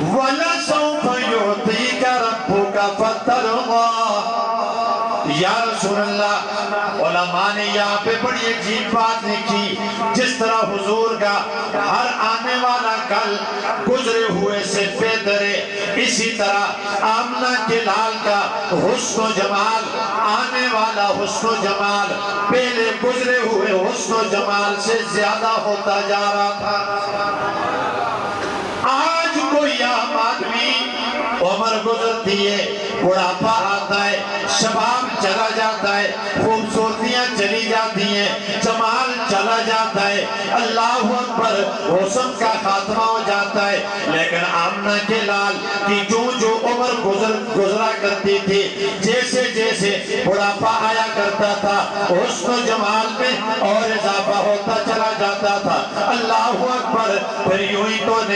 وَلَسَوْفَ يُعْطِيكَ رَبُّكَ فَتَرْضَىٰ۔ یا رسول اللہ، علماء نے یہاں پہ بڑی عجیب بات لکھی، جس طرح حضور کا ہر آنے والا کل گزرے ہوئے سے بہتر ہے، اسی طرح آمنہ کے لال کا حسن و جمال، آنے والا حسن و جمال پہلے گزرے ہوئے حسن و جمال سے زیادہ ہوتا جا رہا تھا۔ آج کوئی عام آدمی عمر گزرتی ہے، بڑھاپا آتا ہے، شباب چلا جاتا ہے، خوبصورتیاں چلی جاتی ہیں، جمال چلا جاتا ہے، اللہ اکبر، حسن کا خاتمہ ہو جاتا ہے، لیکن آمنہ کے لال کی جو عمر گزرا کرتی تھی، جیسے جیسے بڑھاپا آیا کرتا تھا، حسن و جمال میں اور اضافہ ہوتا چلا جاتا تھا۔ اللہ اکبر، پھر یوں ہی تو